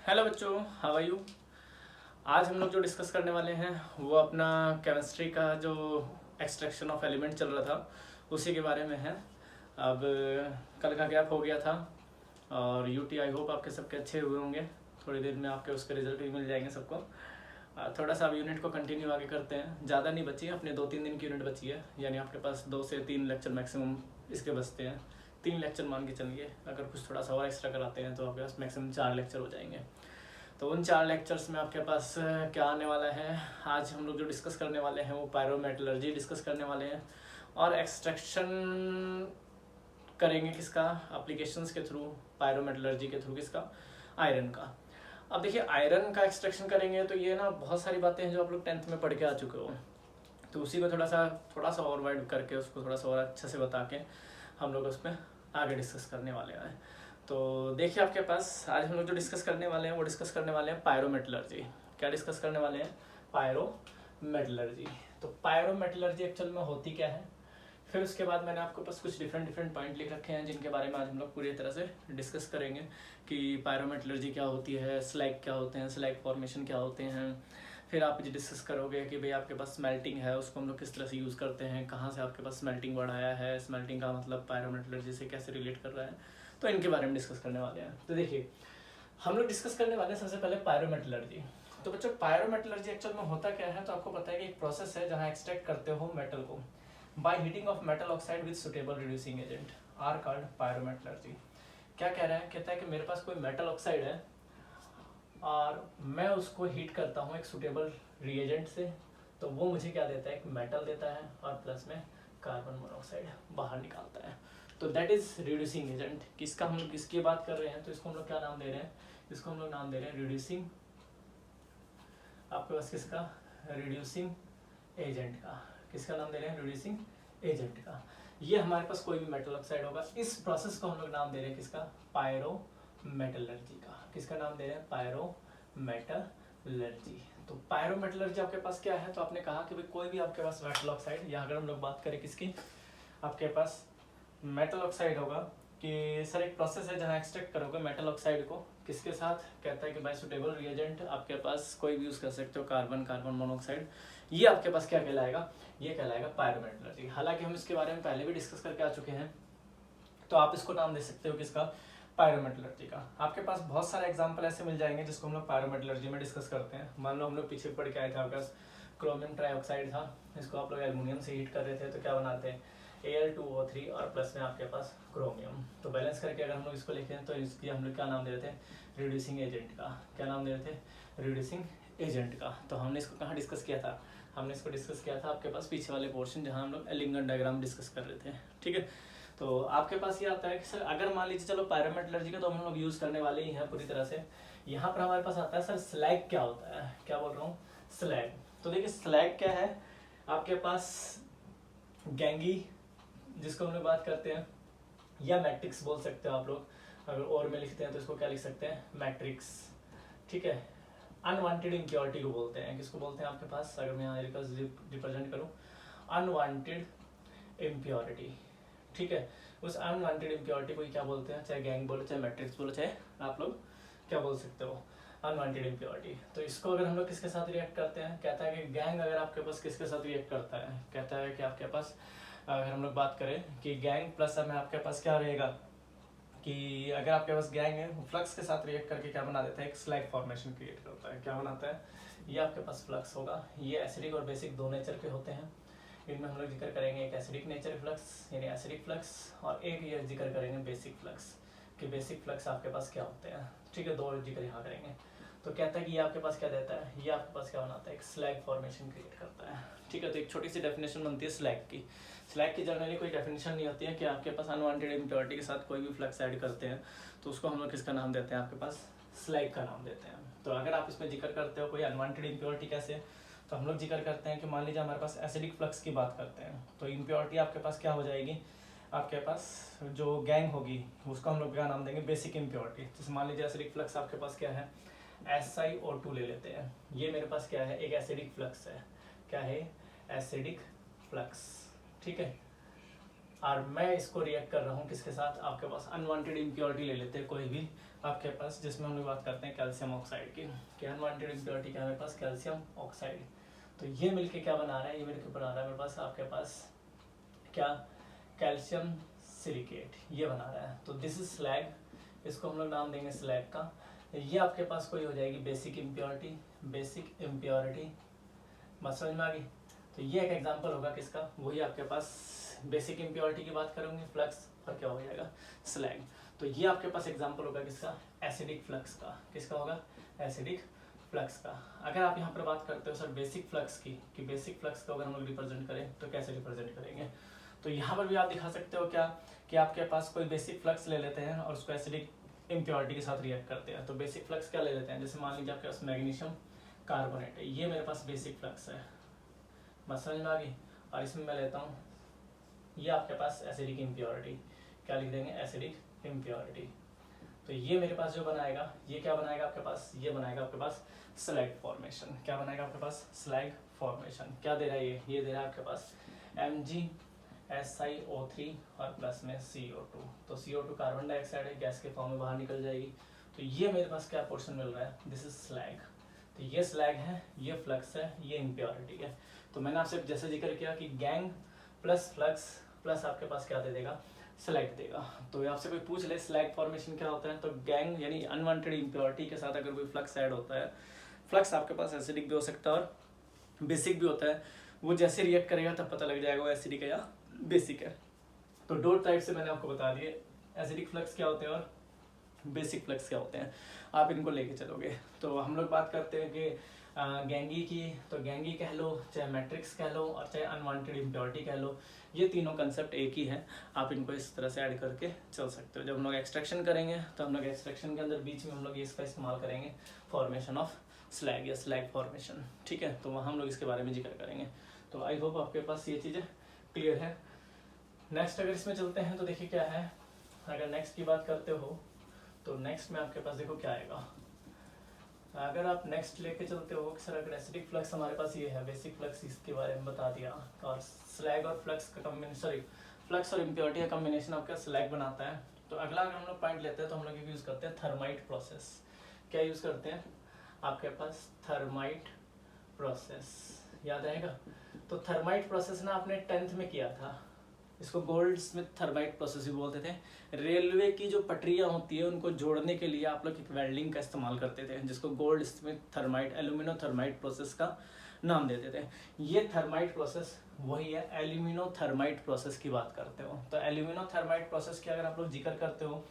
Hello बच्चों, how are you. आज हम लोग जो डिस्कस करने वाले हैं वो अपना केमिस्ट्री का जो एक्सट्रैक्शन ऑफ एलिमेंट चल रहा था उसी के बारे में है। अब कल का गैप हो गया था और यूटी आई होप आपके सबके अच्छे हुए होंगे। थोड़ी देर में आपके उसके रिजल्ट भी मिल जाएंगे सबको। थोड़ा सा अब यूनिट को कंटिन्यू आगे करते हैं। ज़्यादा नहीं बची है, अपने 2-3 दिन की यूनिट बची है, यानी आपके पास 2 से 3 लेक्चर मैक्सिमम इसके बचते हैं। 3 लेक्चर मान के चलिए, अगर कुछ थोड़ा सा और एक्स्ट्रा कराते हैं तो आपके पास मैक्सिमम 4 लेक्चर हो जाएंगे। तो उन 4 लेक्चर्स में आपके पास क्या आने वाला है, आज हम लोग जो डिस्कस करने वाले हैं वो पायरोमेटलर्जी डिस्कस करने वाले हैं और एक्सट्रैक्शन करेंगे किसका, एप्लीकेशंस के थ्रू, पायरोमेटलर्जी के थ्रू किसका, आयरन का। अब देखिए आयरन का एक्सट्रैक्शन करेंगे तो ये ना बहुत सारी बातें हैं जो आप लोग 10th में पढ़ के आ चुके हो, तो उसी को थोड़ा सा और वाइड करके उसको थोड़ा सा और अच्छे से बता के हम लोग उसमें आगे डिस्कस करने वाले हैं। तो देखिए आपके पास आज हम लोग जो डिस्कस करने वाले हैं वो डिस्कस करने वाले हैं पायरोमेटलर्जी। क्या डिस्कस करने वाले हैं? पायरोमेटलर्जी। तो पायरोमेटलर्जी एक्चुअल में होती क्या है, फिर उसके बाद मैंने आपके पास कुछ डिफरेंट पॉइंट लिख रखे हैं जिनके बारे में आज हम लोग पूरी तरह से डिस्कस करेंगे कि पायरोमेटलर्जी क्या होती है, स्लैग क्या होते हैं, स्लैग फॉर्मेशन क्या होते हैं। फिर आप ये डिस्कस करोगे कि भाई आपके पास स्मेल्टिंग है, उसको हम लोग किस तरह से यूज़ करते हैं, कहाँ से आपके पास स्मेल्टिंग वर्ड आया है, स्मेल्टिंग का मतलब पायरोमेटलर्जी से कैसे रिलेट कर रहा है, तो इनके बारे में डिस्कस करने वाले हैं। तो देखिए हम लोग डिस्कस करने वाले हैं सबसे पहले पायरोमेटलर्जी। तो बच्चों पायरोमेटलर्जी एक्चुअल में होता क्या है, तो आपको पता है कि एक प्रोसेस है जहाँ एक्सट्रैक्ट करते हो मेटल को by heating of metal oxide with suitable reducing agent are called pyrometallurgy. क्या कह रहा है, कहता है कि मेरे पास कोई मेटल ऑक्साइड है और मैं उसको हीट करता हूँ एक सुटेबल रिएजेंट से, तो वो मुझे क्या देता है, एक मेटल देता है और प्लस में कार्बन मोनोऑक्साइड बाहर निकालता है। तो दैट इज रिड्यूसिंग एजेंट। किसका हम लोग किसकी बात कर रहे हैं, तो इसको हम लोग क्या नाम दे रहे हैं, इसको हम लोग नाम दे रहे हैं रिड्यूसिंग, आपके पास किसका, रिड्यूसिंग एजेंट का। किसका नाम दे रहे हैं, रिड्यूसिंग एजेंट का। ये हमारे पास कोई भी मेटल ऑक्साइड होगा, इस प्रोसेस को हम लोग नाम दे रहे हैं किसका, पायरोमेटलर्जी का। किसका नाम दे रहे हैं, पायरोमेटलर्जी। तो पायरोमेटलर्जी आपके पास क्या है, तो आपने कहा कि भाई कोई भी आपके पास मेटल ऑक्साइड, या अगर हम लोग बात करें किसकी, आपके पास मेटल ऑक्साइड होगा कि सर एक प्रोसेस है जहाँ एक्सट्रैक्ट करोगे मेटल ऑक्साइड को किसके साथ, कहता है कि बाय सुटेबल रिएजेंट, आपके पास कोई भी यूज कर सकते हो, कार्बन मोनोऑक्साइड, ये आपके पास क्या कहलाएगा, ये कहलाएगा पायरोमेटलर्जी। हालांकि हम इसके बारे में पहले भी डिस्कस करके आ चुके हैं, तो आप इसको नाम दे सकते हो किसका, पायरोमेटलर्जी का। आपके पास बहुत सारे एग्जांपल ऐसे मिल जाएंगे जिसको हम लोग पायरोमेटलर्जी में डिस्कस करते हैं। मान लो हम लोग पीछे पढ़ के आए थे, आपके पास क्रोमियम ट्राइऑक्साइड था, इसको आप लोग एल्युमिनियम से हीट कर रहे थे, तो क्या बनाते हैं, Al2O3 और प्लस में आपके पास क्रोमियम। तो बैलेंस करके अगर हम लोग इसको लिखें तो इसकी हम लोग क्या नाम दे रहे थे, रिड्यूसिंग एजेंट का। क्या नाम दे रहे थे, रिड्यूसिंग एजेंट का। तो हमने इसको कहाँ डिस्कस किया था, हमने इसको डिस्कस किया था आपके पास पीछे वाले पोर्शन जहाँ हम लोग एलिंगन डायग्राम डिस्कस कर रहे थे, ठीक है। तो आपके पास ये आता है कि सर अगर मान लीजिए चलो पायरोमेटलर्जी का तो हम लोग यूज करने वाले ही हैं पूरी तरह से। यहाँ पर हमारे पास आता है सर स्लैग क्या होता है, क्या बोल रहा हूँ, स्लैग। तो देखिए स्लैग क्या है, आपके पास गैंगी जिसको हम लोग बात करते हैं, या मैट्रिक्स बोल सकते हो आप लोग, अगर और में लिखते हैं तो इसको क्या लिख सकते हैं, मैट्रिक्स, ठीक है। अनवांटेड इम्प्योरिटी को बोलते हैं, किसको बोलते हैं आपके पास, अगर मैं यहाँ रिप्रेजेंट करूँ, अनवांटेड इम्प्योरिटी, ठीक है। उस अनवांटेड इम्प्योरिटी को क्या बोलते हैं, चाहे गैंग बोलो, चाहे मैट्रिक्स बोलो, चाहे आप लोग क्या बोल सकते हो, अनवांटेड इम्प्योरिटी। तो इसको अगर हम लोग किसके साथ रिएक्ट करते हैं, कहता है कि गैंग अगर आपके पास किसके साथ रिएक्ट करता है, कहता है कि आपके पास अगर हम लोग बात करें कि गैंग प्लस में आपके पास क्या रहेगा, कि अगर आपके पास गैंग है फ्लक्स के साथ रिएक्ट करके क्या बना देता है, एक स्लैग फॉर्मेशन क्रिएट करता है। क्या बनाता है, ये आपके पास फ्लक्स होगा। ये एसिडिक और बेसिक दो नेचर के होते हैं, इनमें हम लोग जिक्र करेंगे एक एसिडिक नेचर फ्लक्स यानी एसिडिक फ्लक्स, और एक ये जिक्र करेंगे बेसिक फ्लक्स, कि बेसिक फ्लक्स आपके पास क्या होते हैं, ठीक है। दो जिक्र यहाँ करेंगे। तो कहता है कि ये आपके पास क्या देता है, ये आपके पास क्या बनाता है, एक स्लैग फॉर्मेशन क्रिएट करता है, ठीक है। तो एक छोटी सी डेफिनेशन बनती है स्लैग की। स्लैग की जनरली कोई डेफिनेशन नहीं होती है कि आपके पास अनवांटेड इम्प्योरिटी के साथ कोई भी फ्लक्स ऐड करते हैं तो उसको हम लोग किसका नाम देते हैं, आपके पास स्लैग का नाम देते हैं। तो अगर आप इसमें जिक्र करते हो कोई अनवांटेड इम्प्योरिटी कैसे, तो हम लोग जिक्र करते हैं कि मान लीजिए हमारे पास एसिडिक फ्लक्स की बात करते हैं, तो इम्प्योरिटी आपके पास क्या हो जाएगी, आपके पास जो गैंग होगी उसको हम लोग क्या नाम देंगे, बेसिक इम्प्योरिटी। जैसे मान लीजिए एसिडिक फ्लक्स आपके पास क्या है, SiO2 ले लेते हैं, ये मेरे पास क्या है, एक एसिडिक फ्लक्स है। क्या है, एसिडिक फ्लक्स, ठीक है। और मैं इसको रिएक्ट कर रहा हूँ किसके साथ, आपके पास अनवांटेड इम्प्योरिटी ले लेते हैं कोई भी आपके पास, जिसमें हम लोग बात करते हैं कैल्शियम ऑक्साइड की, कि अनवांटेड इम्प्योरिटी क्या है मेरे पास, कैल्शियम ऑक्साइड। तो ये मिलके क्या बना रहा है, ये मिलके बना रहा है मेरे पास आपके पास क्या, कैल्शियम सिलिकेट, ये बना रहा है। तो दिस इज स्लैग, इसको हम लोग नाम देंगे स्लैग का। ये आपके पास कोई हो जाएगी बेसिक इम्प्योरिटी, बेसिक इम्प्योरिटी, बात समझ में आ गई। तो ये एक एग्जांपल होगा किसका, वही आपके पास बेसिक इम्प्योरिटी की बात करेंगे, फ्लक्स, और क्या हो जाएगा, स्लैग। तो ये आपके पास एग्जांपल होगा किसका, एसिडिक फ्लक्स का। किसका होगा, एसिडिक फ्लक्स का। अगर आप यहाँ पर बात करते हो सर बेसिक फ्लक्स की, कि बेसिक फ्लक्स को अगर हम लोग रिप्रेजेंट करें तो कैसे रिप्रेजेंट करेंगे, तो यहाँ पर भी आप दिखा सकते हो क्या, कि आपके पास कोई बेसिक फ्लक्स ले लेते हैं और उसको एसिडिक इम्प्योरिटी के साथ रिएक्ट करते हैं। तो बेसिक फ्लक्स क्या ले लेते हैं, जैसे मान लीजिए आपके पास मैग्नीशियम कार्बोनेट है, ये मेरे पास बेसिक फ्लक्स है, बस समझ में आ गई। और इसमें मैं लेता हूँ ये आपके पास एसिडिक इम्प्योरिटी, क्या लिख देंगे, एसिडिक इम्प्योरिटी। तो ये मेरे पास जो बनाएगा, ये क्या बनाएगा आपके पास, ये बनाएगा आपके पास स्लैग फॉर्मेशन। क्या बनाएगा आपके पास, स्लैग फॉर्मेशन। क्या दे रहा है ये दे रहा है आपके पास MgSiO3 और प्लस में CO2। तो CO2 कार्बन डाइऑक्साइड है, गैस के फॉर्म में बाहर निकल जाएगी। तो ये मेरे पास क्या पोर्शन मिल रहा है, दिस इज स्लैग। तो ये स्लैग है, ये फ्लक्स है, ये इम्प्योरिटी है। तो मैंने आपसे जैसे जिक्र किया कि गैंग प्लस फ्लक्स प्लस आपके पास क्या दे देगा, स्लैग देगा। तो आपसे कोई पूछ ले स्लैग फॉर्मेशन क्या होता है, तो गैंग यानी अनवांटेड इम्प्योरिटी के साथ अगर कोई फ्लक्स ऐड होता है, फ्लक्स आपके पास एसिडिक भी हो सकता है और बेसिक भी होता है, वो जैसे रिएक्ट करेगा तब पता लग जाएगा वो एसिडिक है या बेसिक है। तो दो टाइप से मैंने आपको बता दिए, एसिडिक फ्लक्स क्या होते हैं और बेसिक फ्लक्स क्या होते हैं, आप इनको लेके चलोगे। तो हम लोग बात करते हैं कि गैंगी की, तो गैंगी कह लो, चाहे मैट्रिक्स कह लो, और चाहे अनवांटेड इम्प्योरिटी कह लो, ये तीनों कंसेप्ट एक ही है। आप इनको इस तरह से ऐड करके चल सकते हो। जब हम लोग एक्सट्रैक्शन करेंगे तो हम लोग एक्सट्रैक्शन के अंदर बीच में हम लोग इसका इस्तेमाल करेंगे फॉर्मेशन ऑफ स्लैग या स्लैग फॉर्मेशन, ठीक है। तो वहाँ हम लोग इसके बारे में जिक्र करेंगे। तो आई होप आपके पास ये चीज़ें क्लियर है। नेक्स्ट अगर इसमें चलते हैं तो देखिए क्या है, अगर नेक्स्ट की बात करते हो तो नेक्स्ट में आपके पास देखो क्या आएगा। अगर आप नेक्स्ट लेके चलते हो सर, अगर एसिडिक फ्लक्स हमारे पास ये है, बेसिक फ्लक्स इसके बारे में बता दिया, और स्लैग और फ्लक्स का कॉम्बिनेशन, सॉरी फ्लक्स और इम्प्योरिटी का कॉम्बिनेशन आपका स्लैग बनाता है। तो अगला अगर हम लोग पॉइंट लेते हैं तो हम लोग यूज़ करते हैं थर्माइट प्रोसेस। क्या यूज़ करते हैं आपके पास, थर्माइट प्रोसेस, याद रहेगा। तो थर्माइट प्रोसेस ना आपने 10th में किया था, इसको गोल्ड स्मिथ थर्माइट प्रोसेस भी बोलते थे। रेलवे की जो पटरियां होती है उनको जोड़ने के लिए आप लोग एक वेल्डिंग का इस्तेमाल करते थे, जिसको gold Smith thermite alumino thermite process का नाम देते थे। ये थर्माइट प्रोसेस वही है, एल्यूमिनो थर्माइट प्रोसेस की बात करते हो। तो एल्यूमिनो थर्माइट प्रोसेस की अगर आप लोग जिक्र करते हो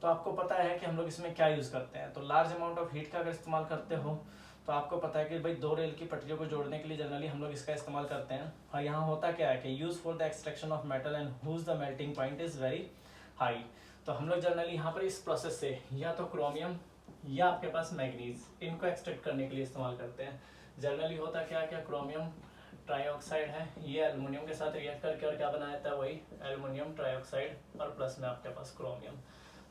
तो आपको पता है कि हम लोग इसमें क्या यूज़ करते हैं। तो लार्ज अमाउंट ऑफ हीट का अगर इस्तेमाल करते हो तो आपको पता है कि भाई दो रेल की पटरियों को जोड़ने के लिए जनरली हम लोग इसका इस्तेमाल करते हैं। और यहाँ होता क्या है कि use for the extraction of metal and whose the melting point is very high. तो हम लोग जनरली यहाँ पर इस प्रोसेस से या तो क्रोमियम या आपके पास मैग्नीज, इनको एक्सट्रैक्ट करने के लिए इस्तेमाल करते हैं। जनरली होता क्या क्या, क्रोमियम ट्राईऑक्साइड है, ये एल्युमिनियम के साथ रिएक्ट करके और क्या बनाया था, वही एल्युमिनियम ट्राईऑक्साइड और प्लस में आपके पास क्रोमियम।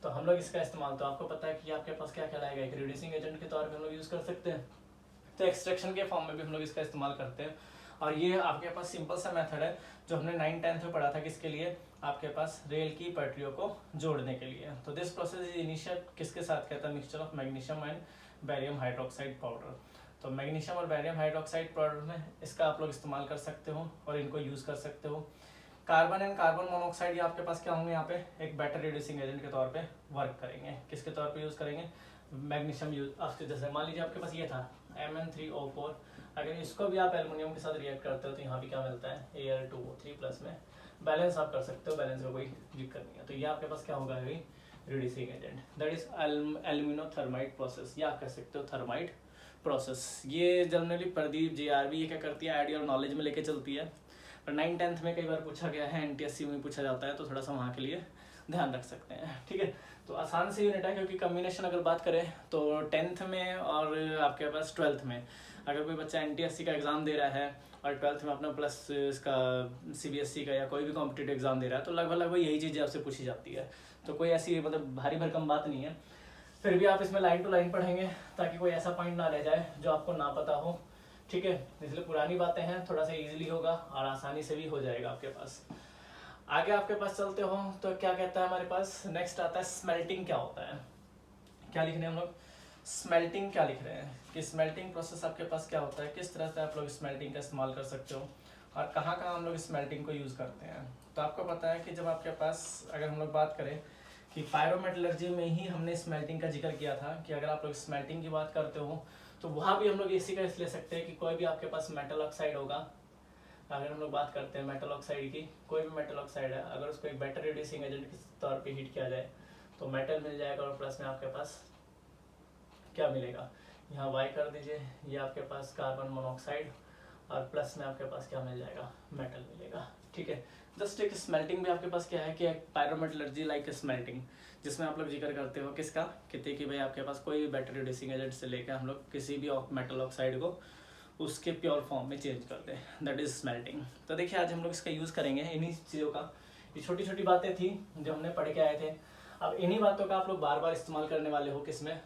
तो हम लोग इसका इस्तेमाल, तो आपको पता है कि आपके पास क्या कहलाएगा, एक रिड्यूसिंग एजेंट के तौर पर हम लोग यूज़ कर सकते हैं। तो एक्सट्रैक्शन के फॉर्म में भी हम लोग इसका इस्तेमाल करते हैं। और ये आपके पास सिंपल सा मेथड है जो हमने 9th-10th में पढ़ा था, किसके लिए, आपके पास रेल की पटरियों को जोड़ने के लिए। तो दिस प्रोसेस इज इनिशिएट किसके साथ कहता है, mixture of magnesium and barium hydroxide powder. तो मैग्नीशियम और बैरियम हाइड्रोक्साइड पाउडर में इसका आप लोग इस्तेमाल कर सकते हो और इनको यूज़ कर सकते हो। कार्बन एंड कार्बन मोनोऑक्साइड ये आपके पास क्या होंगे, यहाँ पे एक बेटर रिड्यूसिंग एजेंट के तौर पे वर्क करेंगे। किसके तौर पे यूज़ करेंगे, मैग्नीशियम यूज। आपके जैसे मान लीजिए आपके पास ये था Mn3O4, अगर इसको भी आप एल्युमिनियम के साथ रिएक्ट करते हो तो यहाँ भी क्या मिलता है, Al2O3 प्लस में बैलेंस आप कर सकते हो, बैलेंस का कोई दिक्कत नहीं है। तो ये आपके पास क्या होगा, reducing agent, that is alumino thermite process, या आप कह सकते हो थर्माइट प्रोसेस। ये जनरली प्रदीप JRB ये क्या करती है, आइडिया और नॉलेज में लेके चलती है। पर 9th-10th में कई बार पूछा गया है, NTSC में पूछा जाता है, तो थोड़ा सा वहाँ के लिए ध्यान रख सकते हैं, ठीक है। तो आसान से यूनिट है, क्योंकि कम्बिनेशन अगर बात करें तो 10th में और आपके पास 12th में अगर कोई बच्चा NTSC का एग्ज़ाम दे रहा है और 12th में अपना प्लस इसका CBSE का या कोई भी कॉम्पिटिटिव एग्ज़ाम दे रहा है, तो लगभग यही चीज़ें आपसे पूछी जाती है। तो कोई ऐसी मतलब भारी भरकम बात नहीं है। फिर भी आप इसमें लाइन टू लाइन पढ़ेंगे ताकि कोई ऐसा पॉइंट ना रह जाए जो आपको ना पता हो, ठीक है। इसलिए पुरानी बातें हैं, थोड़ा सा ईजिली होगा और आसानी से भी हो जाएगा आपके पास। आगे आपके पास चलते हो तो क्या कहता है हमारे पास, नेक्स्ट आता है स्मेल्टिंग क्या होता है। क्या लिख रहे हैं हम लोग, स्मेल्टिंग क्या लिख रहे हैं कि स्मेल्टिंग प्रोसेस आपके पास क्या होता है, किस तरह से आप लोग स्मेल्टिंग का इस्तेमाल कर सकते हो और कहाँ कहाँ हम लोग स्मेल्टिंग को यूज़ करते हैं। तो आपको पता है कि जब आपके पास, अगर हम लोग बात करें कि पायरोमेटलर्जी में ही हमने स्मेल्टिंग का जिक्र किया था कि अगर आप लोग स्मेल्टिंग की बात करते हो तो वहाँ भी हम लोग इसी का ले सकते हैं कि कोई भी आपके पास मेटल ऑक्साइड होगा। अगर हम लोग बात करते हैं मेटल ऑक्साइड की, कोई भी मेटल ऑक्साइड है, अगर उसको एक बेटर रिड्यूसिंग एजेंट के तौर पे हीट किया जाए तो मेटल मिल जाएगा और प्लस में आपके पास क्या मिलेगा, यहाँ वाई कर दीजिए, ये आपके पास कार्बन मोनोऑक्साइड और प्लस में आपके पास क्या मिल जाएगा, मेटल मिलेगा। ठीक है, जस्ट एक स्मेल्टिंग में आपके पास क्या है कि एक पायरोमेटलर्जी लाइक स्मेल्टिंग, जिसमें आप लोग जिक्र करते हो किसका, कहते हैं कि भाई आपके पास कोई भी बेटर रिड्यूसिंग एजेंट से लेकर हम लोग किसी भी मेटल ऑक्साइड को उसके प्योर फॉर्म में चेंज करते हैं, दैट इज स्मेल्टिंग। तो देखिए आज हम लोग इसका यूज़ करेंगे इन्हीं चीज़ों का। ये छोटी छोटी बातें थी जो हमने पढ़ के आए थे, अब इन्हीं बातों का आप लोग बार बार इस्तेमाल करने वाले हो किसमें,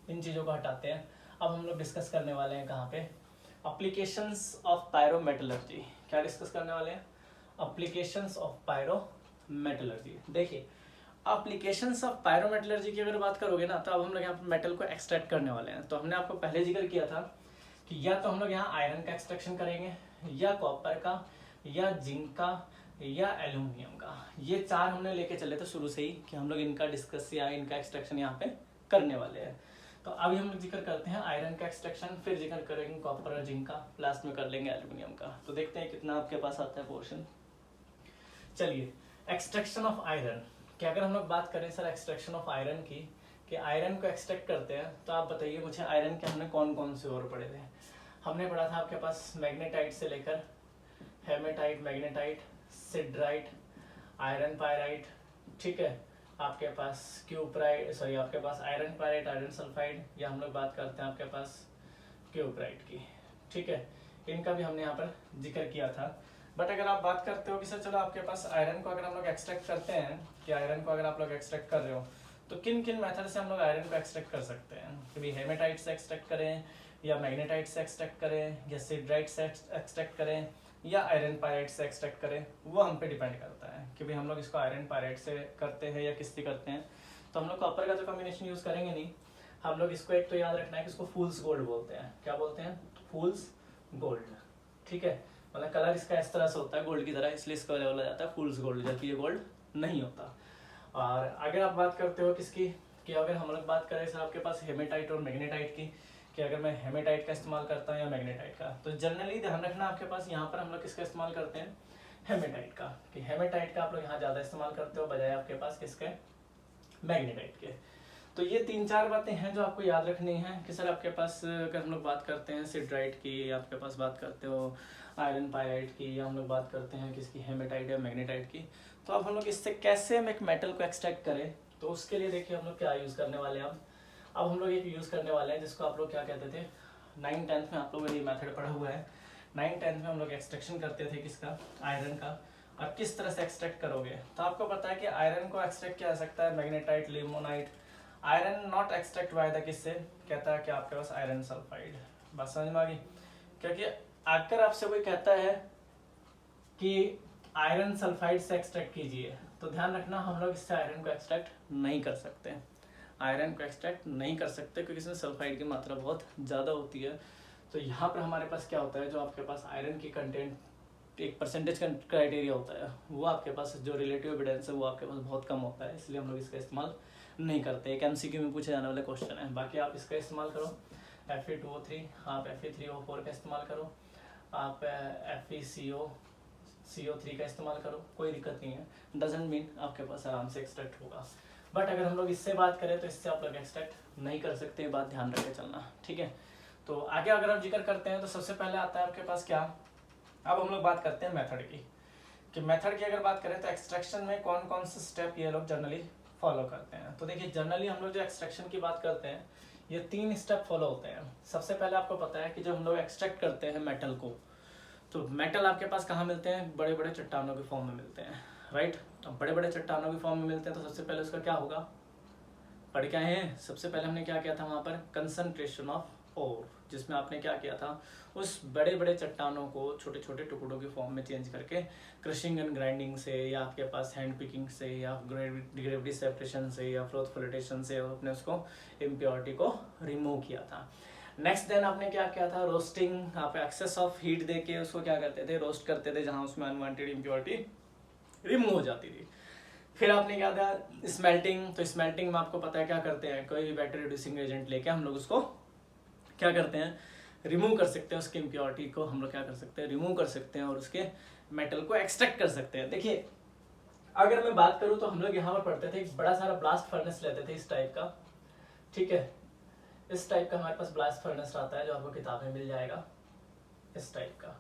इन चीज़ों को हटाते हैं। अब हम लोग डिस्कस करने वाले हैं कहाँ पे, एप्लीकेशंस ऑफ पायरोमेटलर्जी। क्या डिस्कस करने वाले हैं, एप्लीकेशंस ऑफ पायरोमेटलर्जी। देखिए एप्लीकेशंस ऑफ पायरोमेटलर्जी की अगर बात करोगे ना तो अब हम लोग यहाँ पर मेटल को एक्सट्रैक्ट करने वाले हैं। तो हमने आपको पहले जिक्र किया था कि या तो हम लोग यहाँ आयरन का एक्सट्रैक्शन करेंगे, या कॉपर का, या जिंक का, या एल्यूमिनियम का। ये चार हमने लेके चले थे शुरू से ही कि हम लोग इनका डिस्कस या इनका एक्सट्रैक्शन यहाँ पे करने वाले हैं। तो अभी हम लोग जिक्र करते हैं आयरन का एक्सट्रैक्शन, फिर जिक्र करेंगे कॉपर और जिंक का, लास्ट में कर लेंगे एल्यूमिनियम का। तो देखते हैं कितना आपके पास आता है पोर्शन। चलिए एक्सट्रैक्शन ऑफ आयरन कि अगर हम लोग बात करें सर एक्सट्रैक्शन ऑफ आयरन की, कि आयरन को एक्सट्रैक्ट करते हैं, तो आप बताइए मुझे आयरन के हमने कौन कौन से और पढ़े थे। हमने पढ़ा था आपके पास मैग्नेटाइट से लेकर hematite, magnetite, siderite, iron pyrite, ठीक है, आपके पास क्यूप्राइट, सॉरी आपके पास आयरन पायराइट, आयरन सल्फाइड, या हम लोग बात करते हैं आपके पास क्यूप्राइट की। ठीक है, इनका भी हमने यहाँ पर जिक्र किया था। बट अगर आप बात करते हो कि सर चलो आपके पास आयरन को अगर हम लोग एक्सट्रैक्ट करते हैं, कि आयरन को अगर आप लोग एक्सट्रैक्ट कर रहे हो तो किन किन मेथड से हम लोग आयरन को एक्सट्रैक्ट कर सकते हैं, कि भाई हेमेटाइट से एक्सट्रैक्ट करें, या मैग्नेटाइट से एक्सट्रैक्ट करें, या सिडराइट से एक्सट्रैक्ट करें, या आयरन पायराइट से एक्सट्रैक्ट करें, वो हम पे डिपेंड करता है कि भाई हम लोग इसको आयरन पायराइट से करते हैं या किससे करते हैं। तो हम लोग कॉपर का तो कॉम्बिनेशन यूज करेंगे नहीं, हम लोग इसको एक तो याद रखना है कि इसको फूल्स गोल्ड बोलते हैं। क्या बोलते हैं, फूल्स गोल्ड। ठीक है, मतलब कलर इसका इस तरह से होता है गोल्ड की तरह, इसलिए इसको बोला जाता है फूल्स गोल्ड, जबकि ये गोल्ड नहीं होता। और अगर आप बात करते हो किसकी, कि अगर हम लोग बात करें सर आपके पास हेमेटाइट और मैग्नेटाइट की, कि अगर मैं हेमेटाइट का इस्तेमाल करता हूँ या मैग्नेटाइट का, तो जनरली ध्यान रखना आपके पास यहाँ पर हम लोग किसका इस्तेमाल करते हैं, हेमेटाइट का, कि हेमेटाइट का आप लोग यहाँ ज़्यादा इस्तेमाल करते हो बजाय आपके पास किसके, मैग्नेटाइट के। तो ये तीन चार बातें हैं जो आपको याद रखनी है कि सर आपके पास अगर हम लोग बात करते हैं सिडराइट की, आपके पास बात करते हो आयरन पायराइट की, या हम लोग बात करते हैं किसकी, हेमेटाइट या मैग्नेटाइट की, तो अब हम लोग इससे कैसे हम एक मेटल को एक्सट्रैक्ट करें, तो उसके लिए देखिए हम लोग क्या यूज़ करने वाले हैं। अब हम लोग एक यूज़ करने वाले हैं जिसको आप लोग क्या कहते थे, 9th-10th में आप लोगों ने ये मेथड पढ़ा हुआ है। 9th-10th में हम लोग एक्सट्रैक्शन करते थे किसका, आयरन का। अब किस तरह से एक्सट्रैक्ट करोगे, तो आपको पता है कि आयरन को एक्सट्रैक्ट किया जा सकता है magnetite, limonite. Iron not extract by the किससे, कहता है कि आपके पास आयरन सल्फाइड। बात समझ में आ गई, क्योंकि अगर आपसे कोई कहता है कि आयरन सल्फाइड से एक्सट्रैक्ट कीजिए, तो ध्यान रखना हम लोग इससे आयरन को एक्सट्रैक्ट नहीं कर सकते, आयरन को एक्सट्रैक्ट नहीं कर सकते क्योंकि इसमें सल्फाइड की मात्रा बहुत ज़्यादा होती है। तो यहाँ पर हमारे पास क्या होता है, जो आपके पास आयरन की कंटेंट एक परसेंटेज का क्राइटेरिया होता है, वो आपके पास जो रिलेटिव एविडेंस है वो आपके पास बहुत कम होता है, इसलिए हम लोग इसका इस्तेमाल नहीं करते। एक MCQ में पूछे जाने वाले क्वेश्चन है। बाकी आप इसका इस्तेमाल करो Fe2O3, आप Fe3O4 का इस्तेमाल करो, आप FeCO3 का इस्तेमाल करो, कोई दिक्कत नहीं है, डजेंट मीन आपके पास आराम से एक्सट्रैक्ट होगा। बट अगर हम लोग इससे बात करें तो इससे आप लोग एक्सट्रैक्ट नहीं कर सकते, बात ध्यान रख के चलना, ठीक है। तो आगे अगर आप जिक्र करते हैं तो सबसे पहले आता है आपके पास क्या, अब हम लोग बात करते हैं मेथड की, कि मेथड की अगर बात करें तो एक्सट्रैक्शन में कौन कौन से स्टेप ये लोग जनरली फॉलो करते हैं। तो देखिए जनरली हम लोग जो एक्सट्रैक्शन की बात करते हैं ये 3 स्टेप फॉलो होते हैं। सबसे पहले आपको पता है कि जब हम लोग एक्सट्रैक्ट करते हैं मेटल को, तो मेटल आपके पास कहाँ मिलते हैं, बड़े बड़े चट्टानों के फॉर्म में मिलते हैं, राइट। अब बड़े बड़े चट्टानों के फॉर्म में मिलते हैं तो सबसे पहले उसका क्या होगा, पढ़ के आए हैं, सबसे पहले हमने क्या किया था वहाँ पर, कंसंट्रेशन ऑफ और जिसमें आपने क्या किया था, उस बड़े बड़े चट्टानों को छोटे छोटे टुकड़ों की फॉर्म में चेंज करके क्रशिंग एंड ग्राइंडिंग से, या आपके पास हैंड पिकिंग से, या ग्रेविटी सेपरेशन से, या फ्लोथ फ्लोटेशन से आपने उसको इम्प्योरिटी को रिमूव किया था। नेक्स्ट देन आपने क्या किया था, रोस्टिंग। आप एक्सेस ऑफ हीट देके उसको क्या करते थे, रोस्ट करते थे, जहां उसमें अनवांटेड इम्प्योरिटी रिमूव हो जाती थी। फिर आपने क्या था, स्मेल्टिंग। तो स्मेल्टिंग में आपको पता है क्या करते हैं, कोई भी बैटर रिड्यूसिंग एजेंट लेके हम लोग उसको क्या करते हैं, रिमूव कर सकते हैं, उसकी इम्प्योरिटी को हम लोग क्या कर सकते हैं, रिमूव कर सकते हैं, और उसके मेटल को एक्सट्रैक्ट कर सकते हैं। देखिए अगर मैं बात करूं तो हम लोग यहाँ पर पढ़ते थे, एक बड़ा सारा ब्लास्ट फर्नेस लेते थे इस टाइप का, ठीक है, इस टाइप का हमारे पास ब्लास्ट फर्नेस आता है, जो आपको किताब में मिल जाएगा इस टाइप का।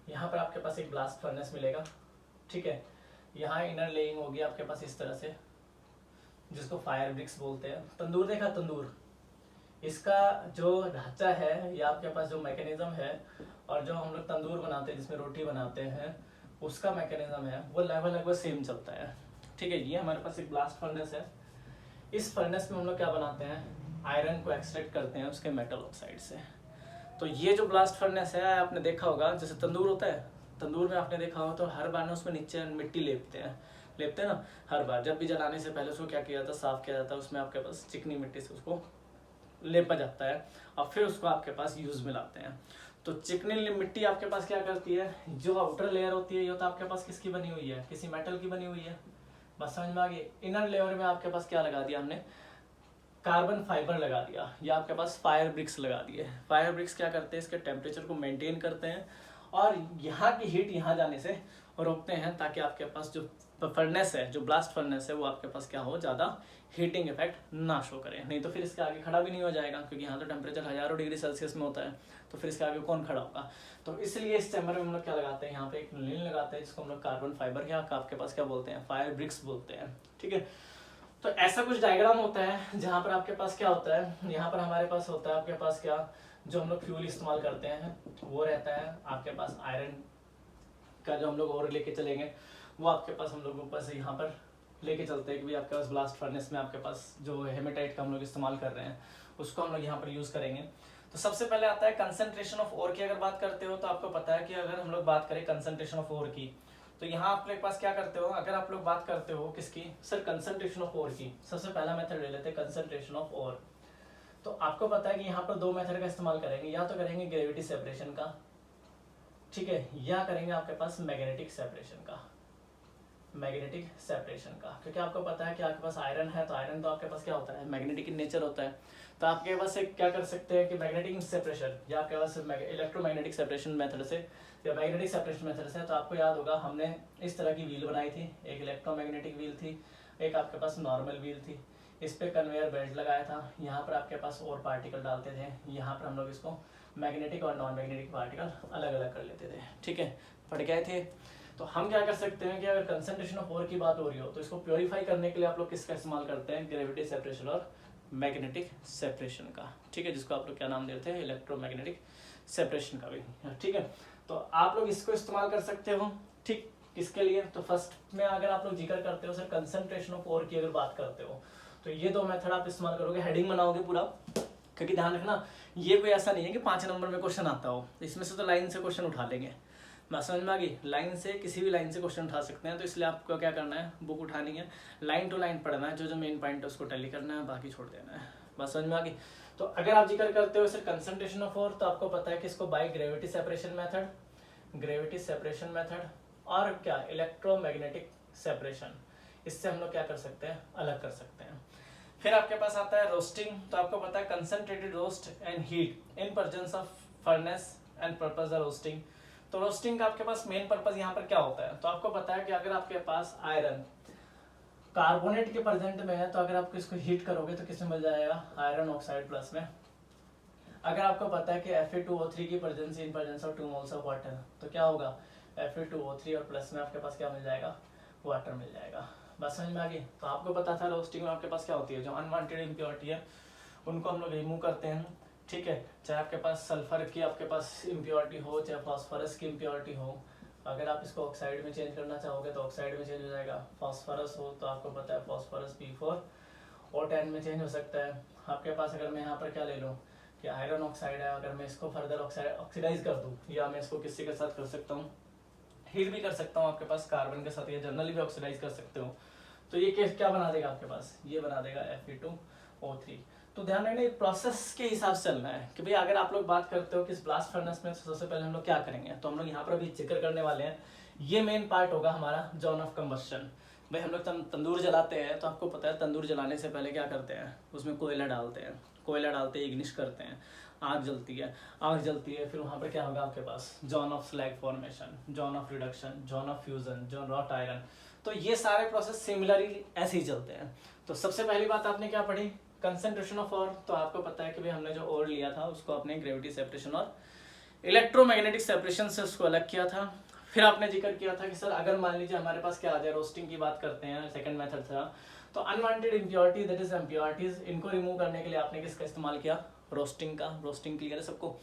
यहाँ पर आपके पास एक ब्लास्ट फर्नेस मिलेगा, ठीक है। यहाँ इनर लेइंग होगी आपके पास इस तरह से, जिसको फायर ब्रिक्स बोलते हैं। तंदूर देखा, तंदूर, इसका जो ढांचा है या आपके पास जो मैकेनिज्म है, और जो हम लोग तंदूर बनाते हैं जिसमें रोटी बनाते हैं, उसका मैकेनिज्म है वो लगभग सेम चलता है, ठीक है। ये हमारे पास एक ब्लास्ट फर्नेस है। इस फर्नेस में हम लोग क्या बनाते हैं, आयरन को एक्सट्रैक्ट करते हैं उसके मेटल ऑक्साइड से। तो ये जो ब्लास्ट फर्नेस है, आपने देखा होगा जैसे तंदूर होता है, तंदूर में आपने देखा होगा तो हर बार ना उसमें नीचे मिट्टी लेपते हैं ना, हर बार जब भी जलाने से पहले उसको क्या किया जाता है, साफ किया जाता है, उसमें आपके पास चिकनी मिट्टी से उसको लेपा जाता है, और फिर उसको आपके पास यूज में लाते हैं। तो चिकनी मिट्टी आपके पास क्या करती है, जो आउटर लेयर होती है, ये तो आपके पास किसकी बनी हुई है, किसी मेटल की बनी हुई है, बस समझ में आ गई। इनर लेयर में आपके पास क्या लगा दिया हमने, कार्बन फाइबर लगा दिया, या आपके पास फायर ब्रिक्स लगा दिए। फायर ब्रिक्स क्या करते हैं, इसके टेम्परेचर को मेंटेन करते हैं, और यहाँ की हीट यहाँ जाने से रोकते हैं, ताकि आपके पास जो फर्नेस है, जो ब्लास्ट फर्नेस है, वो आपके पास क्या हो, ज़्यादा हीटिंग इफेक्ट ना शो करे। नहीं तो फिर इसके आगे खड़ा भी नहीं हो जाएगा, क्योंकि यहाँ तो टेम्परेचर हजारों डिग्री सेल्सियस में होता है, तो फिर इसके आगे कौन खड़ा होगा। तो इसलिए इस चैम्बर में हम लोग क्या लगाते हैं, यहाँ पे एक लीन लगाते हैं, जिसको हम लोग कार्बन फाइबर या आपके पास क्या बोलते हैं, फायर ब्रिक्स बोलते हैं, ठीक है। तो ऐसा कुछ डायग्राम होता है, जहाँ पर आपके पास क्या होता है, यहाँ पर हमारे पास होता है आपके पास क्या, जो हम लोग फ्यूल इस्तेमाल करते हैं वो रहता है आपके पास आयरन का, जो हम लोग और लेके चलेंगे वो आपके पास हम लोग ऊपर से यहाँ पर लेके चलते हैं कि भाई आपके पास ब्लास्ट फर्नेस में आपके पास जो हेमेटाइट का हम लोग इस्तेमाल कर रहे हैं, उसको हम लोग यहाँ पर यूज करेंगे। तो सबसे पहले आता है कंसंट्रेशन ऑफ ओर की। अगर बात करते हो तो आपको पता है कि अगर हम लोग बात करें कंसंट्रेशन ऑफ ओर की, तो यहाँ आप लोग पास क्या करते हो, अगर आप लोग बात करते हो किसकी, सर कंसंट्रेशन ऑफ ओर की, सबसे पहला मेथड ले लेते हैं कंसंट्रेशन ऑफ ओर। तो आपको पता है कि यहाँ पर दो मेथड का इस्तेमाल करेंगे, या तो करेंगे ग्रेविटी सेपरेशन का, ठीक है, या करेंगे आपके पास मैग्नेटिक सेपरेशन का, मैग्नेटिक सेपरेशन का। क्योंकि आपको पता है कि आपके पास आयरन है, तो आयरन तो आपके पास क्या होता है, मैग्नेटिक इन नेचर होता है। तो आपके पास एक क्या कर सकते हैं कि मैग्नेटिक सेपरेशन, या आपके पास इलेक्ट्रोमैग्नेटिक सेपरेशन मेथड से या मैग्नेटिक सेपरेशन मेथड से। तो आपको याद होगा हमने इस तरह की व्हील बनाई थी, एक इलेक्ट्रोमैग्नेटिक व्हील थी, एक आपके पास नॉर्मल व्हील थी। इस पे कन्वेयर बेल्ट लगाया था, यहाँ पर आपके पास और पार्टिकल डालते थे, यहाँ पर हम लोग इसको मैग्नेटिक और नॉन मैग्नेटिक पार्टिकल अलग अलग कर लेते थे, ठीक है, पढ़ गए थे। तो हम क्या कर सकते हैं कि अगर कंसंट्रेशन ऑफ ओर की बात हो रही हो, तो इसको प्योरीफाई करने के लिए आप लोग किसका इस्तेमाल करते हैं, ग्रेविटी सेपरेशन और मैग्नेटिक सेपरेशन का, ठीक है, जिसको आप लोग क्या नाम देते हैं, इलेक्ट्रोमैग्नेटिक सेपरेशन का भी, ठीक है। तो आप लोग इसको इस्तेमाल कर सकते हो, ठीक, किसके लिए, तो फर्स्ट में अगर आप लोग जिक्र करते हो सर कंसंट्रेशन ऑफ ओर की अगर बात करते हो, तो ये दो मेथड आप इस्तेमाल करोगे, हेडिंग बनाओगे पूरा, क्योंकि ध्यान रखना ये कोई ऐसा नहीं है कि 5 नंबर में क्वेश्चन आता हो, इसमें से तो लाइन से क्वेश्चन उठा लेंगे, मैं समझ में आ गई, लाइन से किसी भी लाइन से क्वेश्चन उठा सकते हैं। तो इसलिए आपको क्या करना है, बुक उठानी है, लाइन टू लाइन पढ़ना है, जो जो मेन पॉइंट है उसको टैली करना है, बाकी छोड़ देना है, बस समझ में आ गई। तो अगर आप जिक्र करते हो सर कंसंट्रेशन ऑफ ओर, तो आपको पता है कि इसको by gravity separation method, gravity separation method, और क्या इलेक्ट्रोमैग्नेटिक सेपरेशन, इससे हम लोग क्या कर सकते हैं, अलग कर सकते हैं। फिर आपके पास आता है रोस्टिंग। तो आपको पता है concentrated roast and heat in presence of furnace and purpose the roasting. तो रोस्टिंग का आपके पास मेन पर्पस यहाँ पर क्या होता है, तो आपको पता है कि अगर आपके पास आयरन कार्बोनेट के प्रेजेंट में है, तो अगर आप इसको हीट करोगे तो किसमें मिल जाएगा, आयरन ऑक्साइड प्लस में। अगर आपको पता है कि Fe2O3 की presence in presence of 2 moles of water, तो क्या होगा, Fe2O3 और प्लस में आपके पास क्या मिल जाएगा, वाटर मिल जाएगा, बस समझ में आ गई। तो आपको पता था रोस्टिंग में आपके पास क्या होती है, जो अनवांटेड इम्प्योरिटी है उनको हम लोग रिमूव करते हैं, ठीक है, चाहे आपके पास सल्फर की आपके पास इम्प्योरिटी हो, चाहे फास्फोरस की इम्प्योरिटी हो। अगर आप इसको ऑक्साइड में चेंज करना चाहोगे तो ऑक्साइड में चेंज हो जाएगा, फास्फोरस हो तो आपको पता है फास्फोरस P4 और 10 में चेंज हो सकता है। आपके पास अगर मैं यहाँ पर क्या ले लूँ, कि आयरन ऑक्साइड है, अगर मैं इसको फर्दर ऑक्सीडाइज कर दूँ या मैं इसको किसी के साथ कर सकता हूँ, हीट भी कर सकता हूँ आपके पास कार्बन के साथ, या जनरली भी ऑक्सीडाइज कर सकते हो, तो ये केस क्या बना देगा आपके पास, ये बना देगा Fe2O3। तो ध्यान रखना प्रोसेस के हिसाब से चलना है कि भाई अगर आप लोग बात करते हो कि इस ब्लास्ट फर्नेस में सबसे पहले हम लोग क्या करेंगे, तो हम लोग यहाँ पर अभी जिक्र करने वाले हैं, ये मेन पार्ट होगा हमारा जॉन ऑफ कंबस्शन। भाई हम लोग तंदूर जलाते हैं, तो आपको पता है तंदूर जलाने से पहले क्या करते हैं, उसमें कोयला डालते हैं, कोयला डालते हैं, इग्निश करते हैं, आग जलती है, आग जलती है, फिर वहाँ पर क्या होगा आपके पास, zone of slag formation, zone of reduction, zone of fusion, zone wrought iron. तो ये सारे प्रोसेस सिमिलरली ऐसे ही चलते हैं। तो सबसे पहली बात आपने क्या पढ़ी, कंसंट्रेशन ऑफ ओर। तो आपको पता है कि भाई हमने जो ओर लिया था उसको आपने ग्रेविटी सेपरेशन और इलेक्ट्रोमैग्नेटिक सेपरेशन से उसको अलग किया था। फिर आपने जिक्र किया था कि सर अगर मान लीजिए हमारे पास क्या आ जाए, रोस्टिंग की बात करते हैं, सेकंड मेथड था, तो unwanted impurity that is impurities, इनको रिमूव करने के लिए आपने किसका इस्तेमाल किया, रोस्टिंग का। रोस्टिंग क्लियर है सबको।